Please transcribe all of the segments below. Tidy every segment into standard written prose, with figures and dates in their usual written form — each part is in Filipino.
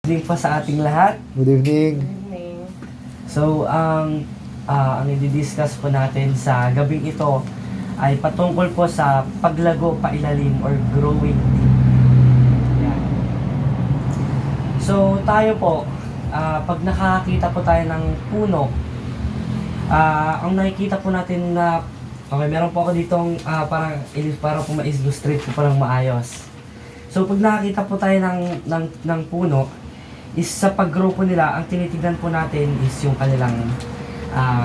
evening po sa ating lahat. Good evening. So, ang i-discuss po natin sa gabing ito ay patungkol po sa paglago pailalim or growing deep. Yan. So, tayo po, pag nakakita po tayo ng puno, ang nakikita po natin na, okay, meron po ako ditong parang po ma-illustrate po parang maayos. So, pag nakakita po tayo ng puno, is sa pag-grow po nila, ang tinitignan po natin is yung kanilang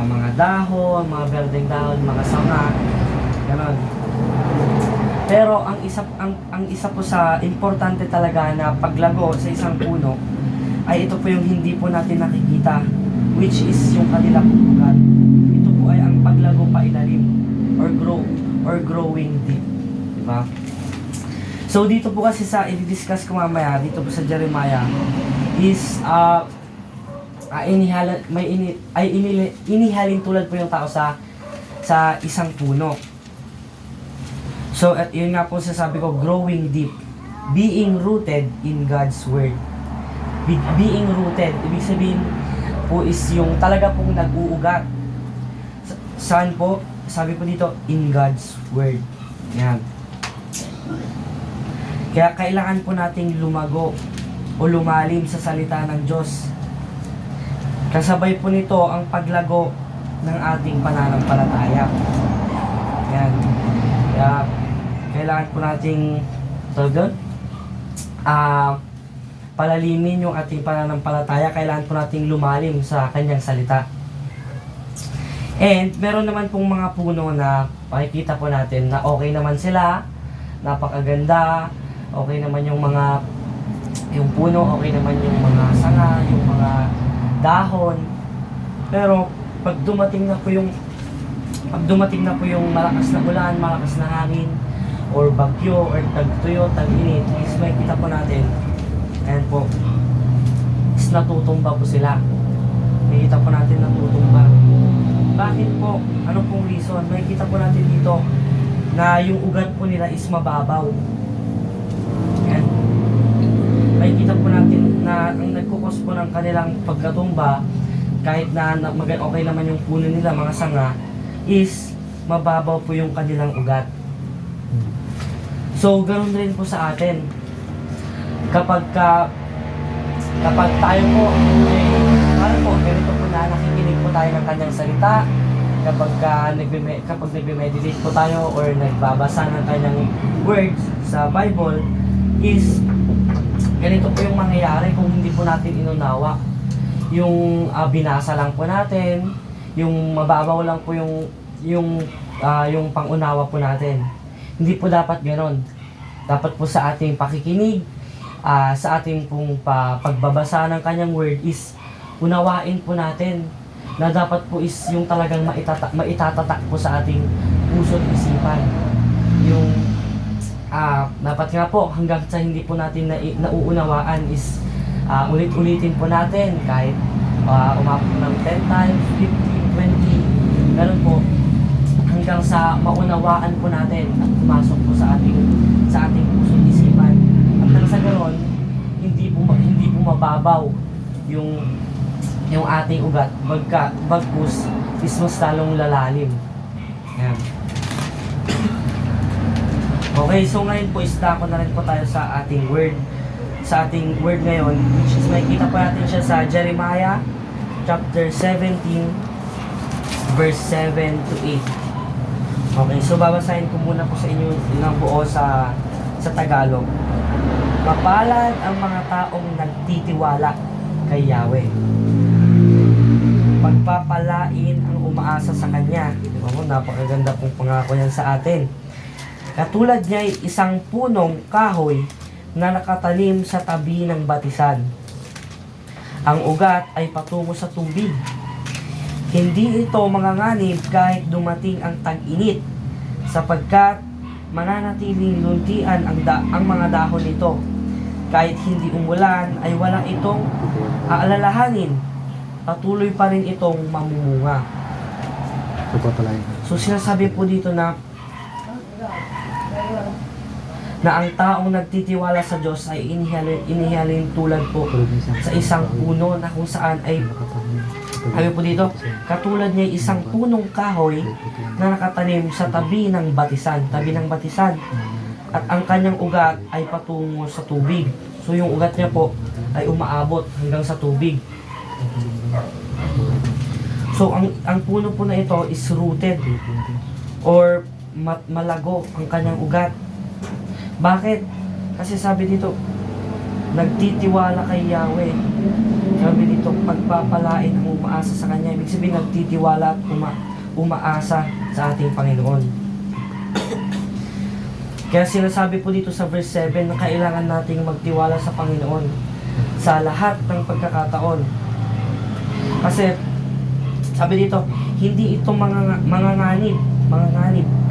mga dahon, mga berdeng dahon, mga sanga, ganon. Pero ang isa po sa importante talaga na paglago sa isang puno ay ito po yung hindi po natin nakikita, which is yung kanilang ugat. Ito po ay ang paglago pailalim or growing deep, di ba? So dito po kasi sa i-discuss ko mamaya dito po sa Jeremiah is inihalin tulad po yung tao sa isang puno. So at yun nga po sasabi ko, growing deep, being rooted in God's word. Being rooted, ibig sabihin po is yung talaga pong nag-uugat. Saan po? Sabi po dito, in God's word. Yan. Kaya kailangan po nating lumago o lumalim sa salita ng Diyos. Kasabay po nito ang paglago ng ating pananampalataya. Yan. Kaya kailangan po nating palalimin yung ating pananampalataya. Kailangan po nating lumalim sa kanyang salita. And meron naman pong mga puno na makikita po natin na okay naman sila, napakaganda, okay naman yung puno, okay naman yung mga sanga, yung mga dahon. Pero pag dumating na po yung malakas na ulan, malakas na hangin, or bagyo, or tagtuyo, tag-init, is makikita po natin, ayan po, is natutumba po sila. Makikita po natin natutumba. Bakit po? Ano pong reason? Makikita po natin dito na yung ugat po nila is mababaw. Yan. Makikita po natin na ang nagkukos po ng kanilang pagkatumba, kahit na okay naman yung puno nila, mga sanga, is mababaw po yung kanilang ugat. So, ganoon rin po sa atin. Kapag tayo po, ganito po na nakikinig po tayo ng kanyang salita, kapag nagme-meditate po tayo or nagbabasa ng kanyang words sa Bible, is ganito po yung mangyayari kung hindi po natin inunawa. Yung binasa lang po natin, yung mababaw lang po yung pangunawa po natin. Hindi po dapat ganon. Dapat po sa ating pakikinig, sa ating pong pagbabasa ng kanyang word is unawain po natin na dapat po is yung talagang maitatatak po sa ating puso at isipan. Yung dapat nga po hanggang sa hindi po natin nauunawaan is ulit-ulitin po natin kahit umabot ng 10 times, 15, 20, ganun po hanggang sa maunawaan po natin at pumasok po sa ating puso at isipan. At nang sa ganoon, hindi po mababaw yung ating ugat, bagkus is mas lalong lalalim. Yan. Okay, so ngayon po isdako na rin po tayo sa ating word. Sa ating word ngayon, which is makikita po natin siya sa Jeremiah chapter 17 verse 7 to 8. Okay, so babasahin ko muna po sa inyo ng buo sa Tagalog. Mapalad ang mga taong nagtitiwala kay Yahweh. Pagpapalain ang umaasa sa Kanya. Napakaganda pong pangako yan sa atin. Katulad niya ay isang punong kahoy na nakatanim sa tabi ng batisan. Ang ugat ay patungo sa tubig. Hindi ito manganganib kahit dumating ang tag-init, sapagkat mananatiling luntian ang mga dahon nito. Kahit hindi umulan ay wala itong aalalahanin, patuloy pa rin itong mamumunga. So sinasabi po dito na na ang taong nagtitiwala sa Diyos ay inihalin tulad po sa isang puno na kung saan ay po dito, katulad niya ay isang punong kahoy na nakatanim sa tabi ng batisan, at ang kanyang ugat ay patungo sa tubig. So yung ugat niya po ay umaabot hanggang sa tubig. So ang puno po na ito is rooted or malago ang kanyang ugat. Bakit? Kasi sabi dito, nagtitiwala kay Yahweh. Sabi dito, pagpapalain ang umaasa sa Kanya. Ibig sabihin, nagtitiwala at umaasa sa ating Panginoon. Kaya sinasabi po dito sa verse 7 na kailangan nating magtiwala sa Panginoon sa lahat ng pagkakataon. Kasi, sabi dito, hindi ito manganganib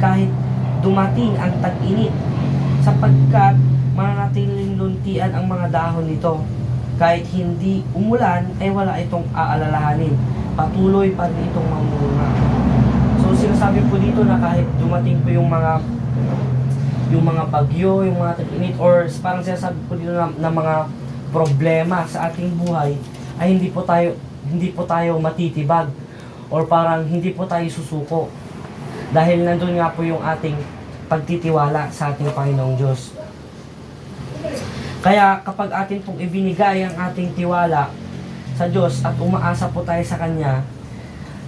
kahit dumating ang tag-init, sapagkat mananatiling luntian ang mga dahon nito. Kahit hindi umulan, ay wala itong aalalahanin. Patuloy pa rin itong mamunga. So sinasabi po dito na kahit dumating po yung mga bagyo, yung mga tag-init, or parang sinasabi po dito na mga problema sa ating buhay, ay hindi po tayo matitibag, or parang hindi po tayo susuko. Dahil nandun nga po yung ating pagtitiwala sa ating Panginoong Diyos. Kaya kapag atin pong ibinigay ang ating tiwala sa Diyos at umaasa po tayo sa Kanya,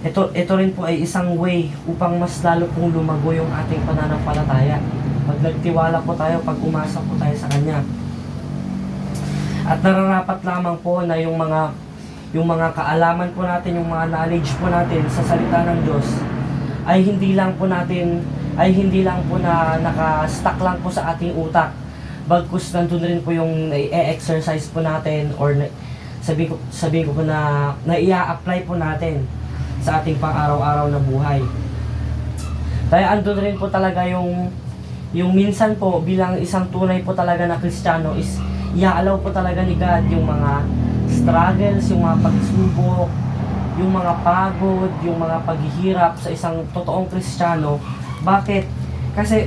ito rin po ay isang way upang mas lalo pong lumago yung ating pananampalataya. Pag nagtiwala po tayo, pag umasa po tayo sa Kanya. At nararapat lamang po na yung mga kaalaman po natin, yung mga knowledge po natin sa salita ng Diyos, ay hindi lang po na naka-stuck lang po sa ating utak. Bagkus nandun rin po yung i-exercise po natin, or sabihin ko po na i-apply po natin sa ating pang-araw-araw na buhay. Kaya andun rin po talaga yung minsan po bilang isang tunay po talaga na Kristiyano is iaalaw po talaga ni God yung mga struggles, yung mga pagsubok, yung mga pagod, yung mga paghihirap sa isang totoong Kristiyano. Bakit? Kasi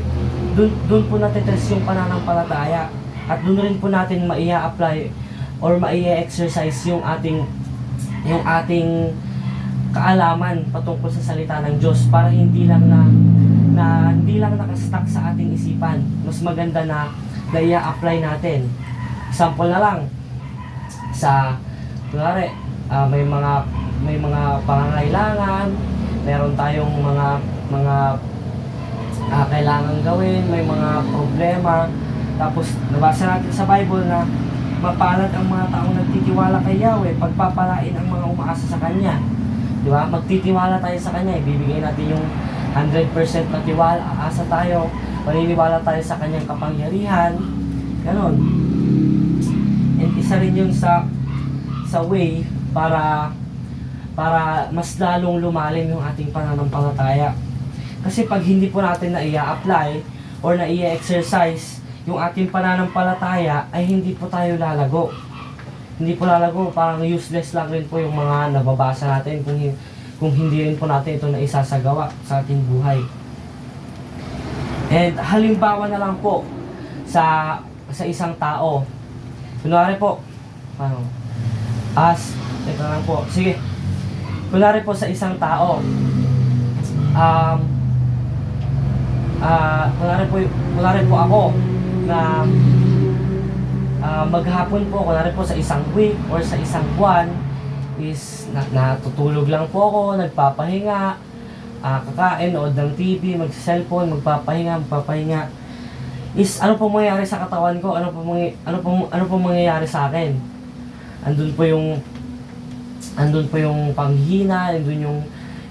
doon po natitest yung pananampalataya, at doon rin po natin maia-apply or maia-exercise yung ating kaalaman patungkol sa salita ng Diyos, para hindi lang nakastuck sa ating isipan. Mas maganda na ia-apply natin. Example na lang, kunwari, may mga pangangailangan, meron tayong mga kailangan gawin, may mga problema, tapos nabasa natin sa Bible na mapalad ang mga taong nagtitiwala kay Yahweh, pagpapalain ang mga umaasa sa Kanya. Di ba? Magtitiwala tayo sa Kanya, ibibigay natin yung 100% na tiwala, aasa tayo, maniniwala tayo sa Kanyang kapangyarihan, ganon. And isa rin yun sa way para mas lalong lumalim yung ating pananampalataya. Kasi pag hindi po natin na i-apply or na i-exercise yung ating pananampalataya, ay hindi po tayo lalago. Hindi po lalago, parang useless lang rin po yung mga nababasa natin kung hindi rin po natin ito na isasagawa sa ating buhay. And halimbawa na lang po sa isang tao. Kunwari po, ito lang po, sige. Kunwari po sa isang tao, kunwari po ako na maghapon po, kunwari po sa isang week or sa isang buwan is natutulog lang po ako, nagpapahinga, kakain, nood ng TV, mag-cellphone, magpapahinga, is ano po mangyayari sa katawan ko, ano po mangyayari sa akin. Andun po yung panghina, andun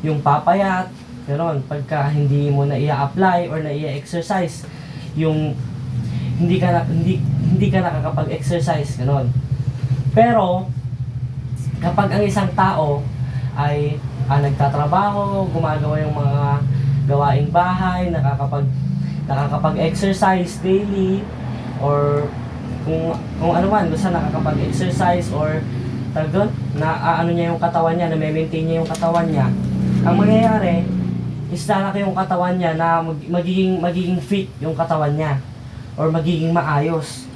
yung papayat, gano'n. Pagka hindi mo na i-apply or na i-exercise yung hindi ka nakakapag-exercise, gano'n. Pero kapag ang isang tao ay nagtatrabaho, gumagawa yung mga gawaing bahay, nakakapag-exercise daily, or kung ano man, basta nakakapag-exercise or doon, ano niya yung katawan niya, na-maintain niya yung katawan niya, ang mangyayari is lalaki yung katawan niya, na magiging fit yung katawan niya, or magiging maayos.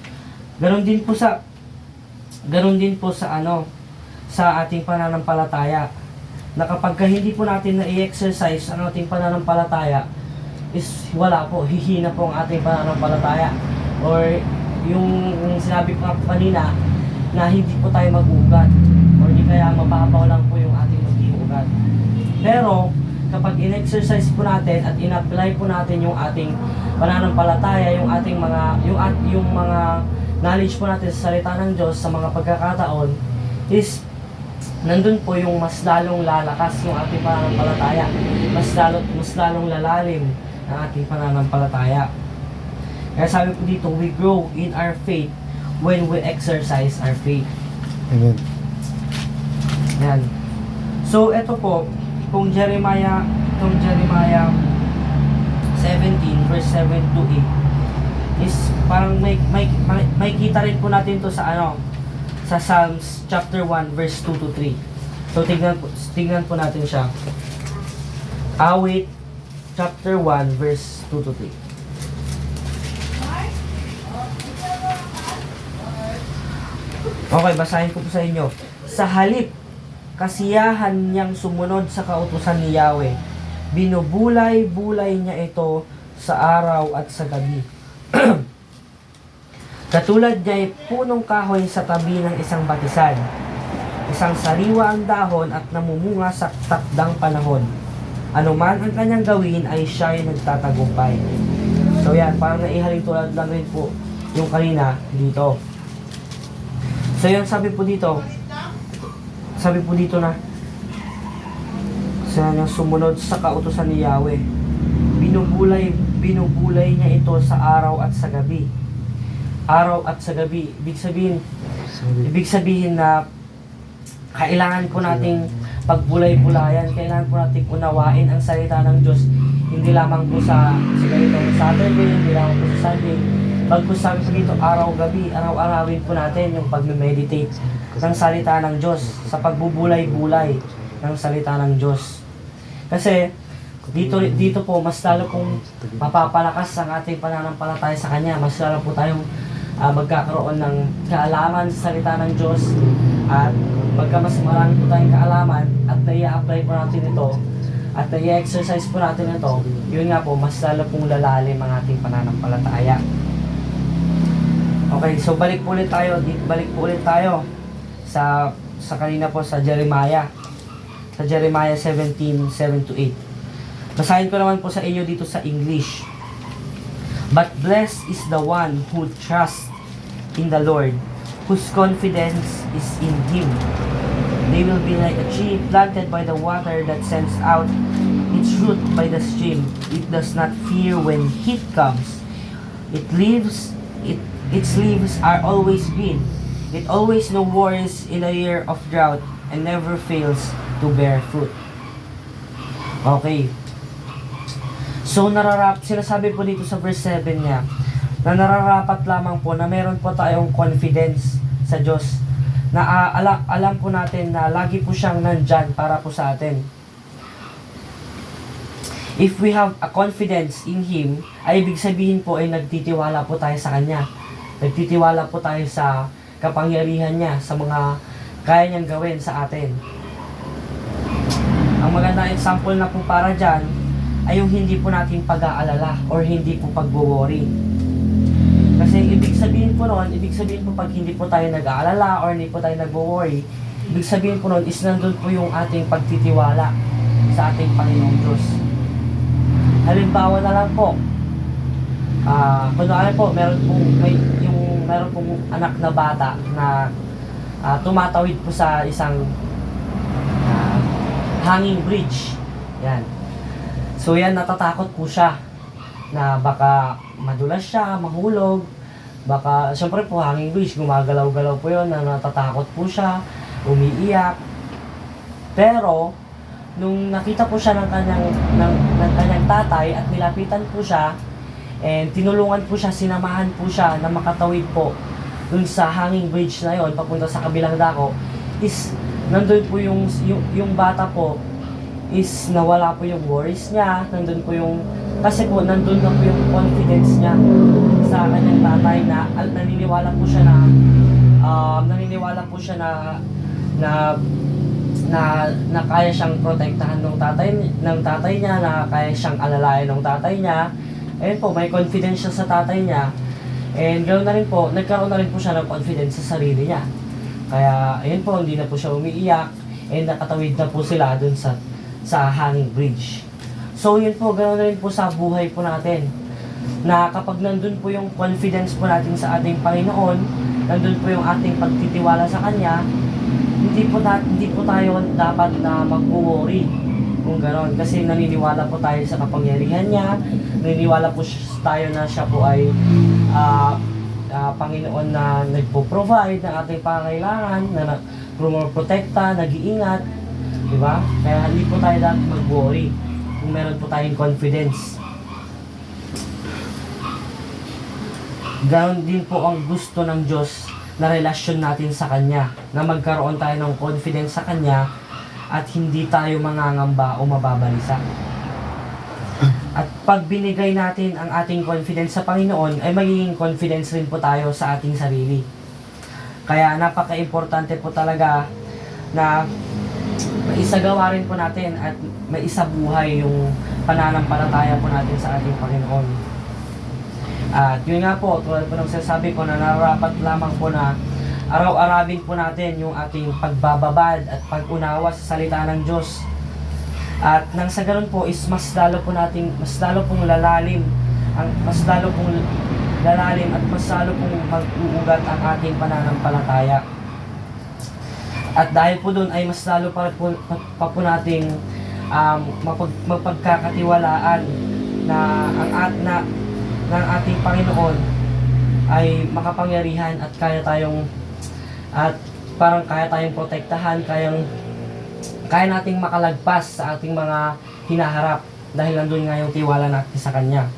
Ganon din po sa sa ating pananampalataya. Na kapag hindi po natin na i-exercise ang ating pananampalataya, is wala po, hihina po ang ating pananampalataya. Or yung sinabi ko kanina, na hindi po tayo mag-ugat. Or di kaya mababaw lang po yung ating mag-iugat. Pero, kapag in-exercise po natin at in-apply po natin yung ating pananampalataya, yung ating yung mga knowledge po natin sa salita ng Diyos sa mga pagkakataon, is nandun po yung mas lalong lalakas yung ating pananampalataya, mas lalong lalalim ang ating pananampalataya. Kaya sabi po dito, we grow in our faith when we exercise our faith. Amen. Yan. So, ito po, kung Jeremiah 17 verse 7 to 8 is parang may kita rin po natin to sa sa Psalms chapter 1 verse 2 to 3. So tignan po natin siya. Awit chapter 1 verse 2 to 3. Okay, basahin ko po sa inyo. Sa halip kasiyahan niyang sumunod sa kautusan ni Yahweh, binubulay-bulay niya ito sa araw at sa gabi. Katulad niya ay punong kahoy sa tabi ng isang batisan. Isang sariwa ang dahon at namumunga sa takdang panahon. Ano man ang kanyang gawin ay siya ay nagtatagumpay. So yan, parang naihalin tulad lang rin po yung kanina dito. So yan, sabi po dito na sa sumunod sa kautusan ni Yahweh. Binubulay niya ito sa araw at sa gabi. Araw at sa gabi. Ibig sabihin na kailangan po nating pagbulay-bulayan, kailangan po nating unawain ang salita ng Diyos. Hindi lamang po sa ganitong Saturday, hindi lamang po sa Sunday. Bagkus sabi po dito, araw-gabi, araw-arawin po natin yung pag-meditate ng salita ng Diyos, sa pagbubulay-bulay ng salita ng Diyos. Kasi dito po mas lalo pong mapapalakas ang ating pananampalataya sa Kanya. Mas lalo po tayong magkakaroon ng kaalaman sa salita ng Diyos, at pagka mas marami po tayong kaalaman at nai-apply po natin ito at nai-exercise po natin ito, yun nga po, mas lalo pong lalalim ang ating pananampalataya. Okay, so balik po ulit tayo sa kanina po sa Jeremiah 17, 7 to 8. Basahin ko naman po sa inyo dito sa English. But blessed is the one who trusts in the Lord, whose confidence is in Him. They will be like a tree planted by the water that sends out its root by the stream. It does not fear when heat comes. Its leaves are always green. It always no worries in a year of drought and never fails to bear fruit. Okay. So sinasabi po dito sa verse 7 niya, na nararapat lamang po na meron po tayong confidence sa Diyos. Na alam po natin na lagi po siyang nandyan para po sa atin. If we have a confidence in Him, ay ibig sabihin po ay nagtitiwala po tayo sa Kanya. Nagtitiwala po tayo sa kapangyarihan niya, sa mga kaya niyang gawin sa atin. Ang magandang example na po para dyan ay yung hindi po natin pag-aalala or hindi po pag-worry. Kasi ibig sabihin po pag hindi po tayo nag-aalala or hindi po tayo nag-worry, ibig sabihin po noon is nandun po yung ating pagtitiwala sa ating Panginoong Diyos. Halimbawa na lang po, kunwari po, meron pong anak na bata na tumatawid po sa isang hanging bridge. Yan. So yan, natatakot po siya na baka madulas siya, mahulog. Baka, syempre po, hanging bridge, gumagalaw-galaw po yun, na natatakot po siya, umiiyak. Pero, nung nakita po siya ng kanyang tatay at nilapitan po siya, and tinulungan po siya, sinamahan po siya na makatawid po dun sa hanging bridge na yon papunta sa kabilang dako, is nandun po yung bata po is nawala po yung worries niya, nandun po yung Kasi po, nandun na po yung confidence niya sa kanyang tatay na naniniwala po siya na na na kaya siyang protektahan ng tatay niya, na kaya siyang alalayan ng tatay niya. Ayun po, may confidence siya sa tatay niya. And ganoon na rin po, nagkaroon na rin po siya ng confidence sa sarili niya. Kaya ayun po, hindi na po siya umiiyak and nakatawid na po sila dun sa hanging bridge. So yun po, ganoon na rin po sa buhay po natin. Na kapag nandun po yung confidence po natin sa ating Panginoon, nandun po yung ating pagtitiwala sa Kanya, hindi po tayo dapat na mag-worry kung gano'n. Kasi naniniwala po tayo sa kapangyarihan niya, naniniwala po tayo na siya po ay Panginoon na nagpo-provide ng ating pangangailangan, na protekta, nag-iingat, di ba? Kaya hindi po tayo dapat mag-worry kung meron po tayong confidence. Ganon din po ang gusto ng Diyos na relasyon natin sa Kanya, na magkaroon tayo ng confidence sa Kanya at hindi tayo mangangamba o mababalisa. At pag binigay natin ang ating confidence sa Panginoon, ay magiging confidence rin po tayo sa ating sarili. Kaya napaka-importante po talaga na maisagawa rin po natin at maisabuhay yung pananampalataya po natin sa ating Panginoon. At yun nga po, tulad po ng sinasabi ko, na nararapat lamang po na araw-arawin po natin yung ating pagbababad at pag-unawa sa salita ng Diyos. At nang sa ganun po is mas lalo pong lalalim at mas lalo pong mag-uugat ang ating pananampalataya. At dahil po doon ay mas lalo pa po nating mapagkakatiwalaan na ng ating Panginoon ay makapangyarihan at kaya tayong protektahan, kaya nating makalagpas sa ating mga hinaharap dahil nandun nga yung tiwala natin sa Kanya.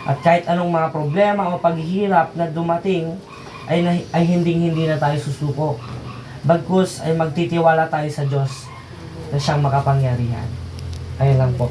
At kahit anong mga problema o paghihirap na dumating ay hindi na tayo susuko. Bagkus ay magtitiwala tayo sa Diyos na siyang makapangyarihan. Ayun lang po.